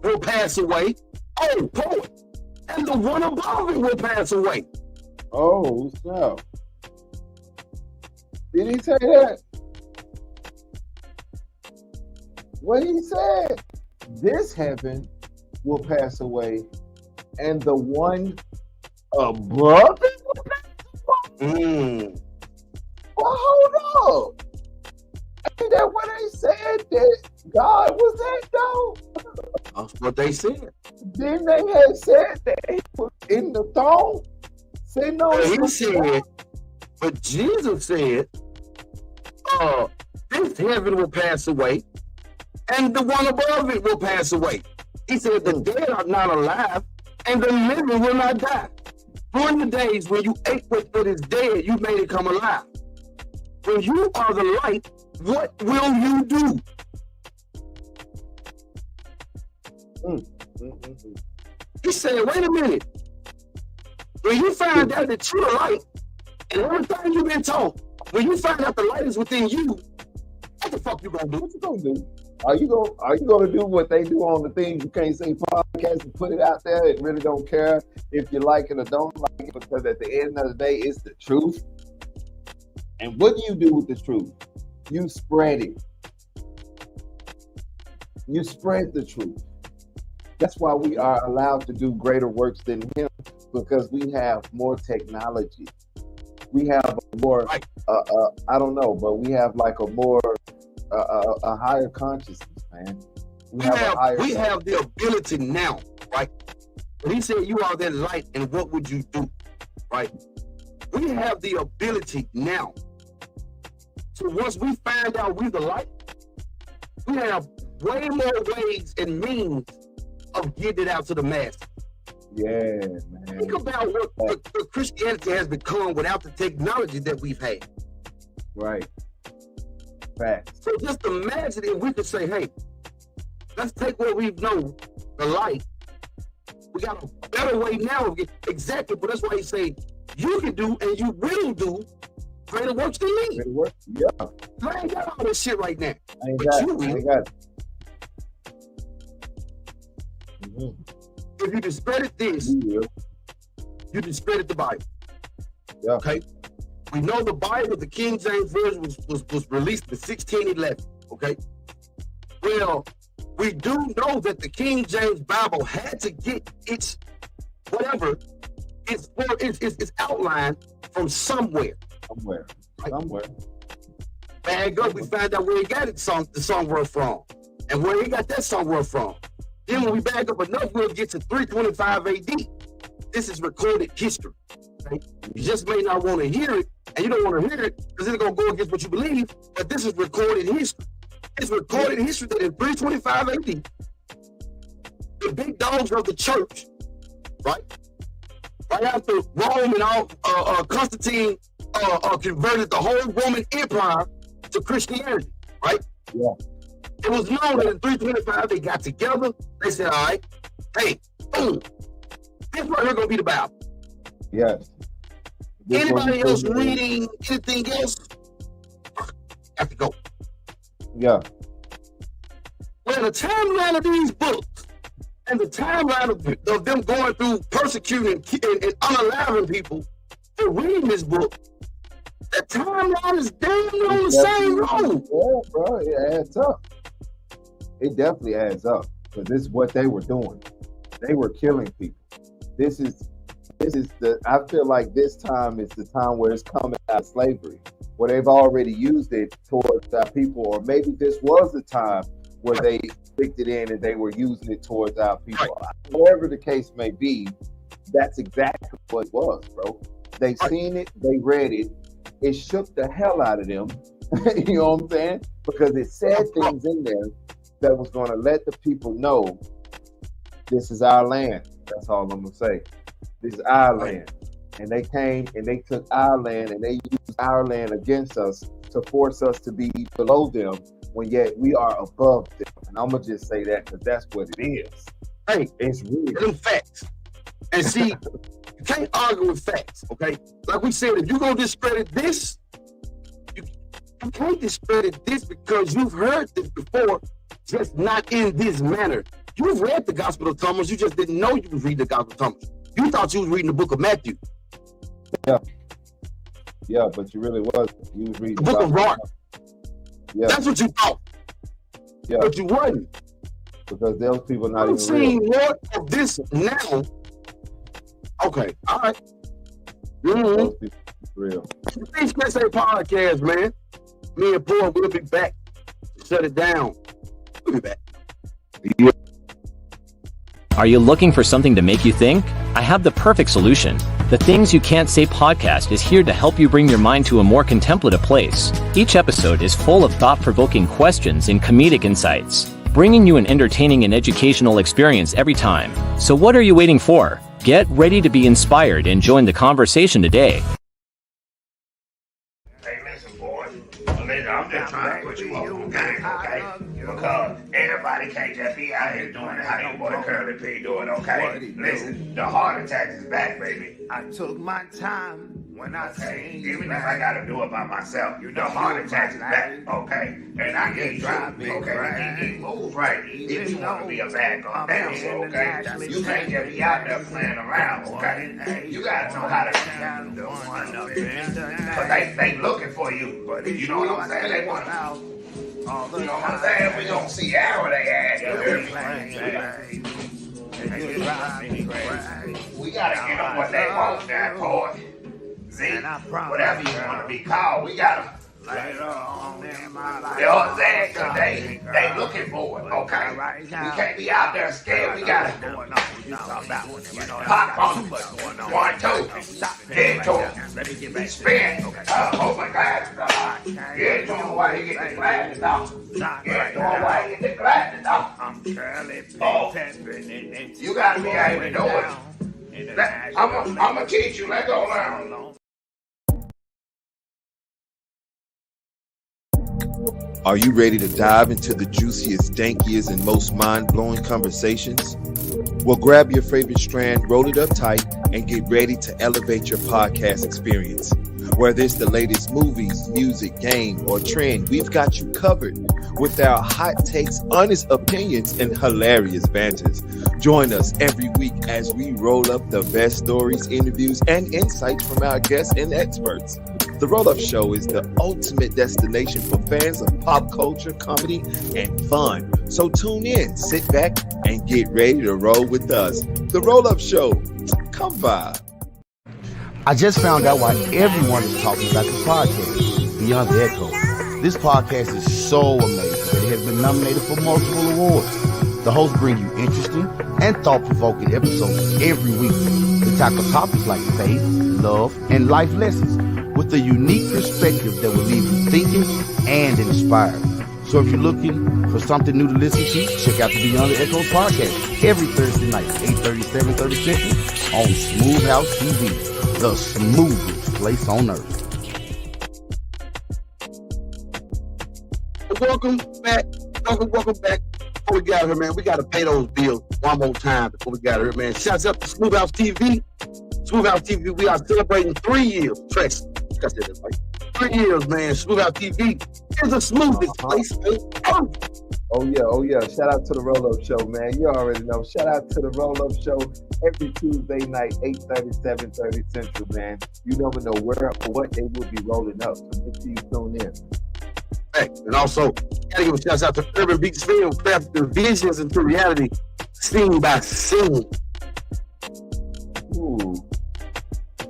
will pass away. Oh, poet. And the one above it will pass away. Oh, snap. Did he say that? What he said? This heaven will pass away, and the one above it will pass away. Well, hold up. Ain't that what they said that God was at though? That's what they said. Then they had said that he was in the throne. Say no. He said, but Jesus said, this heaven will pass away, and the one above it will pass away. He said, the dead are not alive, and the living will not die. During the days when you ate what is dead, you made it come alive. When you are the light, what will you do? He said, wait a minute. When you find out that you're the light, and everything you've been taught, when you find out the light is within you, what the fuck you gonna do? What you gonna do? Are you gonna do what they do on the things you can't say podcast and put it out there and really don't care if you like it or don't like it, because at the end of the day, it's the truth. And what do you do with the truth? You spread it. You spread the truth. That's why we are allowed to do greater works than him, because we have more technology. We have a more, I don't know, but we have like a more, a higher consciousness, man. We have the ability now, right? When he said, you are that light, and what would you do, right? We have the ability now. So once we find out we're the light, we have way more ways and means of getting it out to the masses. Yeah, man. Think about what Christianity has become without the technology that we've had. Right. Facts. So just imagine if we could say, hey, let's take what we've known, the light. We got a better way now of getting exactly, but that's why he say you can do and you will do greater works than me. Greater work? Yeah. I ain't got all this shit right now. I ain't But got you it. I will. ain't got it. Mm-hmm. If you discredit this, You will. you discredit the Bible. Yeah. Okay? We know the Bible, the King James Version was released in 1611. Okay? Well, we do know that the King James Bible had to get its whatever, its outline from somewhere. Somewhere. Right? Somewhere. Bag up, we find out where he got the song word from, and where he got that song word from. Then when we bag up enough, we'll get to 325 AD. This is recorded history. Right? You just may not want to hear it, and you don't want to hear it because it's going to go against what you believe, but this is recorded history. It's recorded history that in 325 AD, the big dogs of the church, right after Rome and all, Constantine converted the whole Roman Empire to Christianity, right? Yeah. It was known that in 325 they got together. They said, all right, hey, boom, this right here gonna be the Bible. Yes. This Anybody else was- reading anything else, have to go. Yeah. Well, the timeline of these books and the timeline of them going through persecuting and unaliving people for reading this book, the timeline is damn near on the same road. Yeah, bro, it adds up. It definitely adds up because this is what they were doing. They were killing people. This is I feel like this time is the time where it's coming out of slavery, where they've already used it towards our people, or maybe this was the time where they picked it in and they were using it towards our people. Right. Whatever the case may be, that's exactly what it was, bro. They seen it, they read it, it shook the hell out of them. You know what I'm saying? Because it said things in there that was going to let the people know this is our land. That's all I'm going to say. This is our land. And they came and they took our land and they used our land against us to force us to be below them, when yet we are above them. And I'm going to just say that because that's what it is. Hey, it's real. Them facts. And see, you can't argue with facts, okay? Like we said, if you're going to discredit this, you can't discredit this because you've heard this before, just not in this manner. You've read the Gospel of Thomas, you just didn't know you was reading the Gospel of Thomas. You thought you was reading the book of Matthew. Yeah, but you really wasn't. You was reading the book of Mark. Yeah. That's what you thought. Yeah. But you wasn't. Because those people not I'm even seeing real. more of this now. Okay, all right. Those people real. Please can't say podcast, man. Me and Paul will be back. Shut it down. We'll be back. Yeah. Are you looking for something to make you think? I have the perfect solution. The Things You Can't Say podcast is here to help you bring your mind to a more contemplative place. Each episode is full of thought-provoking questions and comedic insights, bringing you an entertaining and educational experience every time. So what are you waiting for? Get ready to be inspired and join the conversation today. Hey, listen, boy. Listen, I'm just trying to put you up on game, okay? Because everybody can't just be out here doing it how your boy Curly P doing, okay? Listen, the heart attack is back, baby. I took my time when I say, even if I gotta do it by myself, the heart attack is back, okay? And I need you, okay? He moves right if you want to be a backup dancer, okay? You can't just be out there playing around, okay? You gotta know how to do one. Because they looking for you. You know what I'm saying? They want to. You know what I'm saying? We gonna see how they ass. We gotta get them what they want now, boy. See, whatever you want to be called, we gotta. They're there because they looking for it, okay? We can't be out there scared. We gotta pop on 1, 2, get to him. He spin. Hold my glasses off. Get to him while he get the glasses off. Get to him while he get the glasses off. Oh, you gotta be able to do it. I'm gonna teach you. Let's go learn. Are you ready to dive into the juiciest, dankiest, and most mind-blowing conversations? Well, grab your favorite strand, roll it up tight, and get ready to elevate your podcast experience. Whether it's the latest movies, music, game, or trend, we've got you covered with our hot takes, honest opinions, and hilarious banters. Join us every week as we roll up the best stories, interviews, and insights from our guests and experts. The Roll-Up Show is the ultimate destination for fans of pop culture, comedy, and fun. So tune in, sit back, and get ready to roll with us. The Roll-Up Show. Come by. I just found out why everyone is talking about this podcast, Beyond the Echo. This podcast is so amazing that it has been nominated for multiple awards. The hosts bring you interesting and thought-provoking episodes every week. They tackle topics like faith, love, and life lessons with a unique perspective that will leave you thinking and inspired. So if you're looking for something new to listen to, check out the Beyond the Echo podcast every Thursday night, 8:30, 7:30 Central on Smooth House TV, the smoothest place on earth. Welcome back. Welcome back. Before we got here, man, we got to pay those bills one more time before we got here, man. Shouts out to Smooth House TV. Smooth House TV, we are celebrating 3 years. Trace, I said that right. 3 years, man. Smooth House TV is the smoothest place on earth. Oh yeah. Shout out to the Roll-Up Show, man. You already know. Shout out to the Roll-Up Show every Tuesday night, 8:30, 7:30 Central, man. You never know where or what they will be rolling up. So make sure you tune in. And also, gotta give a shout out to Urban Beats Film, craft the visions into reality, scene by scene. Ooh.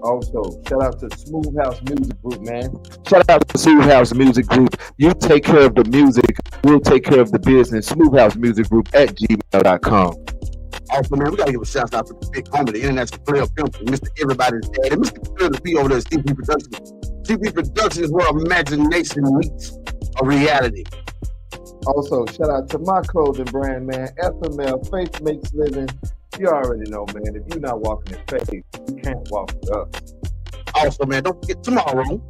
Also, shout out to Smooth House Music Group, man. Shout out to Smooth House Music Group. You take care of the music, we'll take care of the business. Smooth House Music Group at gmail.com. Also, man, we gotta give a shout out to the big homie, the international player pimp, Mr. Everybody's Dad, and Mr. Curtis P over there at CP Productions. CP Productions is where imagination meets a reality. Also, shout out to my clothing brand, man. FML, Faith Makes Living. You already know, man. If you're not walking in faith, you can't walk with us. Also, man, don't forget tomorrow,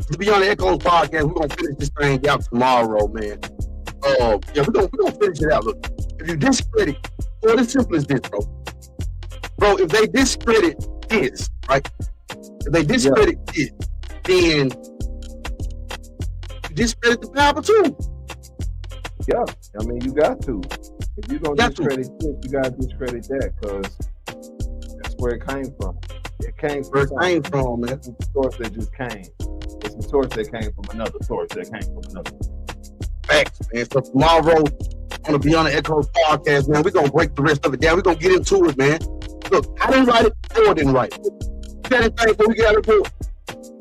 the Beyond the Echoes podcast, we're gonna finish this thing out tomorrow, man. We're gonna finish it out. Look, if you discredit, well, it's simple as this, bro. Bro, if they discredit this, right? If they discredit this, then you discredit the Bible too. Yeah, I mean, you got to. If you're going to discredit this, you got to discredit that, because that's where it came from. It came from man. It's a source that just came. It's a source that came from another source that came from another. Facts, man. So tomorrow on the Beyond the Echoes podcast, man, we're going to break the rest of it down. We're going to get into it, man. Look, I didn't write it, Thor didn't write it. You got anything before we get out of the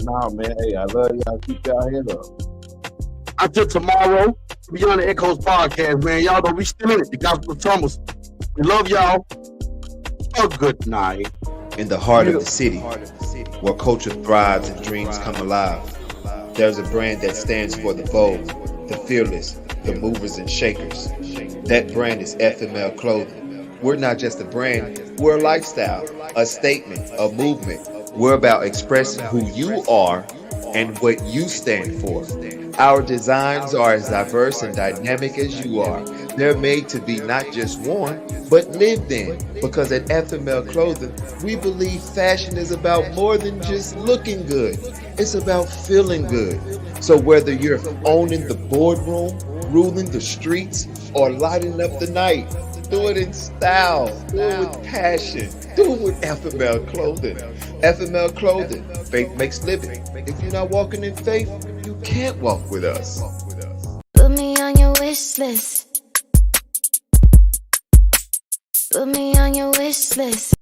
Nah, man. Hey, I love y'all. Keep y'all head up. Until tomorrow, Beyond the Echoes podcast, man. Y'all know we still in it. The Gospel of Thomas. We love y'all. A good night. In the heart of the city, where culture thrives and dreams come alive, there's a brand that stands for the bold, the fearless, the movers and shakers. That brand is FML Clothing. We're not just a brand, we're a lifestyle, a statement, a movement. We're about expressing who you are and what you stand for. Our designs are as diverse and dynamic as you are. They're made to be not just worn, but lived in. Because at FML Clothing, we believe fashion is about more than just looking good. It's about feeling good. So whether you're owning the boardroom, ruling the streets, or lighting up the night, do it in style, do it with passion, do it with FML Clothing. FML Clothing, faith makes living. If you're not walking in faith, you can't walk with us. Put me on your wish list. Put me on your wish list.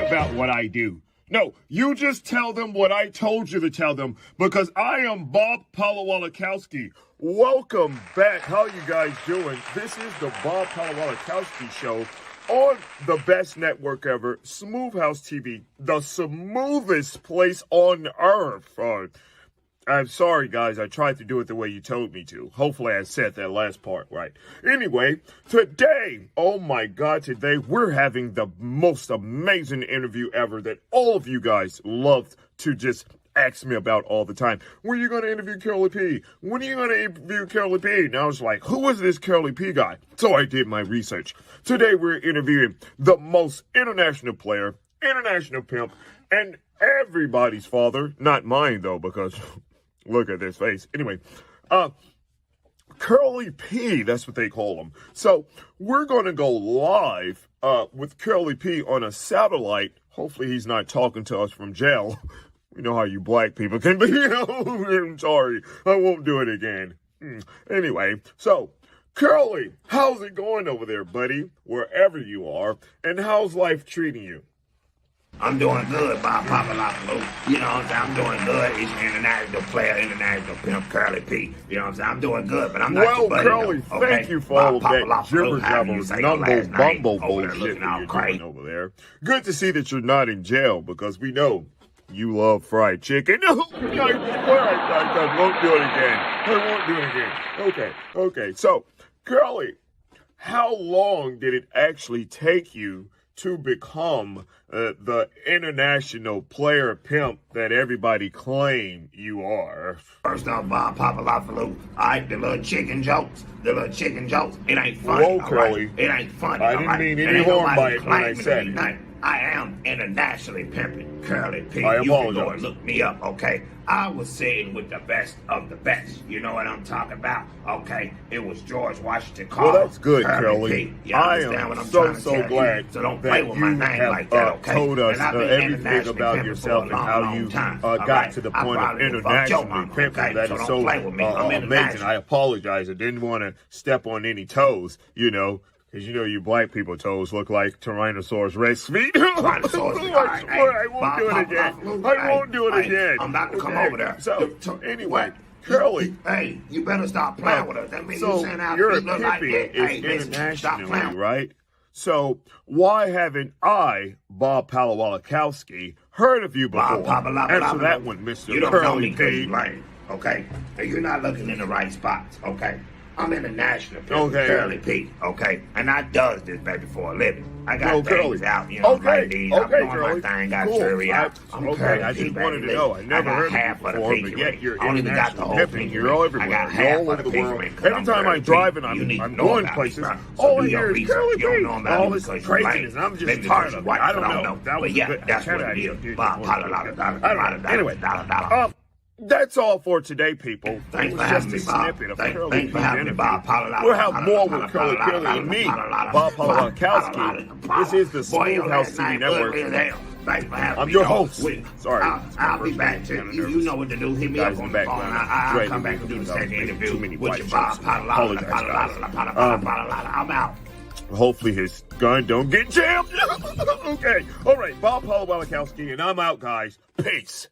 About what I do. No, you just tell them what I told you to tell them, because I am Bob Palawalakowski. Welcome back. How you guys doing? This is the Bob Palawalakowski Show on the best network ever, Smooth House TV, the smoothest place on earth. I'm sorry, guys. I tried to do it the way you told me to. Hopefully I said that last part right. Anyway, today, oh my God, today we're having the most amazing interview ever that all of you guys loved to just ask me about all the time. When are you going to interview Curly P? When are you going to interview Curly P? And I was like, who is this Curly P guy? So I did my research. Today we're interviewing the most international player, international pimp, and everybody's father. Not mine, though, because... look at this face. Anyway, Curly P, that's what they call him. So we're going to go live with Curly P on a satellite. Hopefully he's not talking to us from jail. You know how you black people can be. I'm sorry. I won't do it again. Anyway, so Curly, how's it going over there, buddy? Wherever you are. And how's life treating you? I'm doing good, Bob Papalopoulos. You know what I'm saying? I'm doing good. He's an international player, international pimp, Curly P. You know what I'm saying? I'm doing good, but I'm not well, your buddy, Curly, though, okay? Thank you for all of that jibber jabber, numbo bumble bullshit that you're doing over there. Good to see that you're not in jail, because we know you love fried chicken. I won't do it again. I won't do it again. Okay. So, Curly, how long did it actually take you to become the international player pimp that everybody claim you are? First off, Bob Papalopoulos, the little chicken jokes, it ain't funny. Whoa, Curly. Right? It ain't funny. I didn't mean any harm by it when I said it. I am internationally pimping Curly P. I You can go apologize. and look me up, okay? I was sitting with the best of the best. You know what I'm talking about, okay? It was George Washington Carver. Well, that's good, Curly. P. You I understand what am I'm trying to so tell glad you? So don't that play with my you name have like that, okay? told us And I've been everything internationally about pimping yourself for a and how long, you long time, got alright? to the I point of probably fucked your internationally mama, pimping. okay? That So is don't so play with me. I'm amazing. international. I apologize. I didn't want to step on any toes, you know. Because you know you black people toes look like Tyrannosaurus Rex feet. I won't do it again. I won't do it again. I'm about to come over there. So, anyway, Curly. Hey, you better stop playing with us. That means So, you saying our your feet look like pimping that. is Hey, listen, stop internationally, playing. right? So, why haven't I, Bob Palawalakowski, heard of you before? Answer that one, Mr. You don't know Curly me because P. you lame, okay? And you're not looking in the right spots, okay? I'm international, Okay. Curly P, okay? And I does this, baby, for a living. I got things Curly. out, you know, like these. I'm doing Curly. my thing, got Cool. jury out. I'm Curly I P, just baby, wanted to know. I never heard half of of you the before, but yet you're I don't even got the international whole pimping. pinky You're ring. all I everywhere. got You're half all of over the the pinky world. ring 'cause Every I'm time I Curly drive P. and You need I'm to know going about places, me, bro. all So I do your hear is research. Curly You don't P. know about All me this because you're lame. craziness. I'm just Maybe tired because of it. you're white, I don't I don't know. know. That was But yeah, good. that's what it I is. Bob, Anyway, that's all for today, people. Thanks It for was having just me, a Bob. snippet of Curly Thanks for P's having me, interview. Bob. We'll have more with Curly and me, Bob Palawalakowski. This is the Smooth House TV Network. I'm your host. Sorry. I'll be back to you. You know what to do. Hit me up on the phone. I'll come back and do the second interview with your Bob. I'm out. Hopefully his gun don't get jammed. Okay. All right. Bob Palawalakowski, and I'm out, guys. Peace.